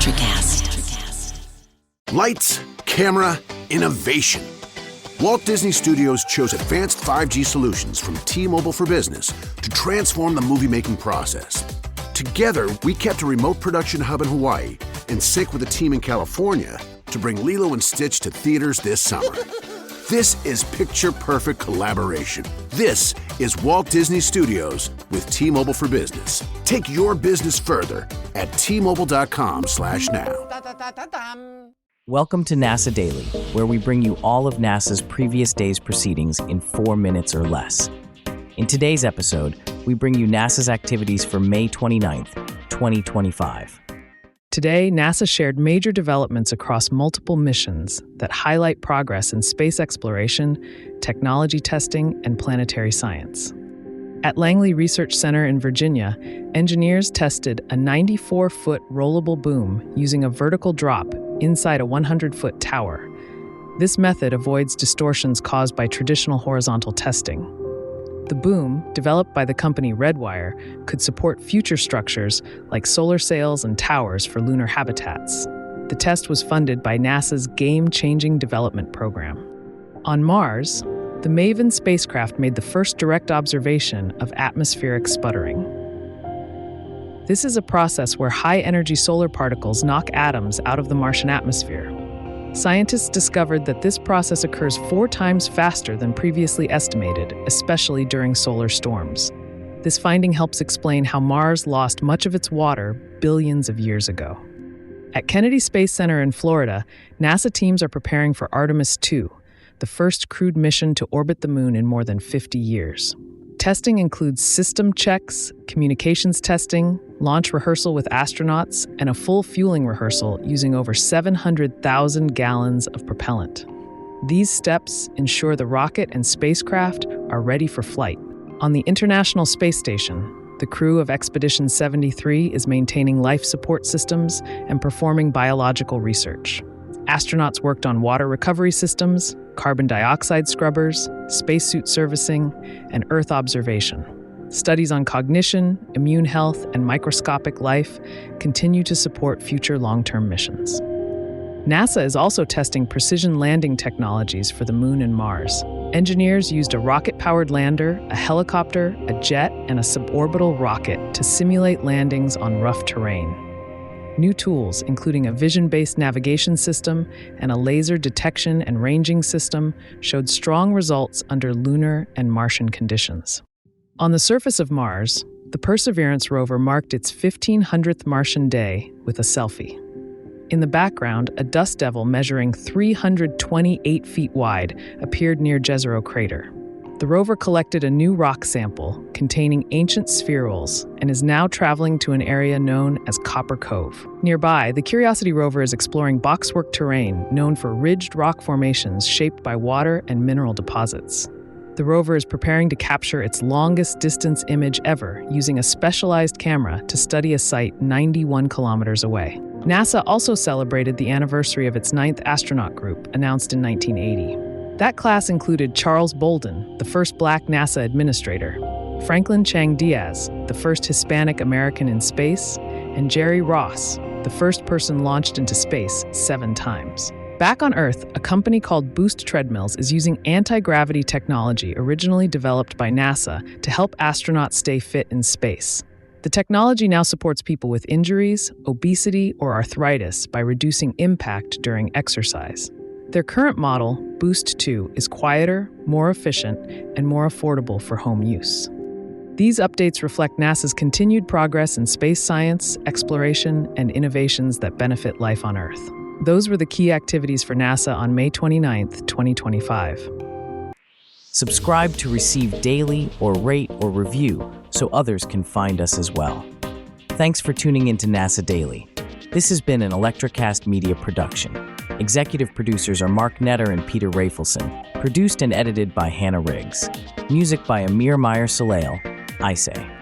ElectraCast. Lights, camera, innovation. Walt Disney Studios chose advanced 5G solutions from T-Mobile for Business to transform the movie-making process. Together, we kept a remote production hub in Hawaii in sync with a team in California to bring Lilo and Stitch to theaters this summer. This is picture-perfect collaboration. This is Walt Disney Studios with T-Mobile for Business. Take your business further at T-Mobile.com/now. Welcome to NASA Daily, where we bring you all of NASA's previous day's proceedings in 4 minutes or less. In today's episode, we bring you NASA's activities for May 29th, 2025. Today, NASA shared major developments across multiple missions that highlight progress in space exploration, technology testing, and planetary science. At Langley Research Center in Virginia, engineers tested a 94-foot rollable boom using a vertical drop inside a 100-foot tower. This method avoids distortions caused by traditional horizontal testing. The boom, developed by the company Redwire, could support future structures like solar sails and towers for lunar habitats. The test was funded by NASA's Game-Changing Development Program. On Mars, the MAVEN spacecraft made the first direct observation of atmospheric sputtering. This is a process where high-energy solar particles knock atoms out of the Martian atmosphere. Scientists discovered that this process occurs 4 times faster than previously estimated, especially during solar storms. This finding helps explain how Mars lost much of its water billions of years ago. At Kennedy Space Center in Florida, NASA teams are preparing for Artemis II, the first crewed mission to orbit the moon in more than 50 years. Testing includes system checks, communications testing, launch rehearsal with astronauts, and a full fueling rehearsal using over 700,000 gallons of propellant. These steps ensure the rocket and spacecraft are ready for flight. On the International Space Station, the crew of Expedition 73 is maintaining life support systems and performing biological research. Astronauts worked on water recovery systems, carbon dioxide scrubbers, spacesuit servicing, and Earth observation. Studies on cognition, immune health, and microscopic life continue to support future long-term missions. NASA is also testing precision landing technologies for the Moon and Mars. Engineers used a rocket-powered lander, a helicopter, a jet, and a suborbital rocket to simulate landings on rough terrain. New tools, including a vision-based navigation system and a laser detection and ranging system, showed strong results under lunar and Martian conditions. On the surface of Mars, the Perseverance rover marked its 1500th Martian day with a selfie. In the background, a dust devil measuring 328 feet wide appeared near Jezero Crater. The rover collected a new rock sample containing ancient spherules and is now traveling to an area known as Copper Cove. Nearby, the Curiosity rover is exploring boxwork terrain known for ridged rock formations shaped by water and mineral deposits. The rover is preparing to capture its longest distance image ever using a specialized camera to study a site 91 kilometers away. NASA also celebrated the anniversary of its 9th astronaut group, announced in 1980. That class included Charles Bolden, the first Black NASA administrator, Franklin Chang Diaz, the first Hispanic American in space, and Jerry Ross, the first person launched into space 7 times. Back on Earth, a company called Boost Treadmills is using anti-gravity technology originally developed by NASA to help astronauts stay fit in space. The technology now supports people with injuries, obesity, or arthritis by reducing impact during exercise. Their current model, Boost 2, is quieter, more efficient, and more affordable for home use. These updates reflect NASA's continued progress in space science, exploration, and innovations that benefit life on Earth. Those were the key activities for NASA on May 29th, 2025. Subscribe to receive daily or rate or review so others can find us as well. Thanks for tuning into NASA Daily. This has been an ElectraCast Media production. Executive producers are Mark Netter and Peter Rafelson. Produced and edited by Hannah Riggs. Music by Amir Meyer Salale. I say.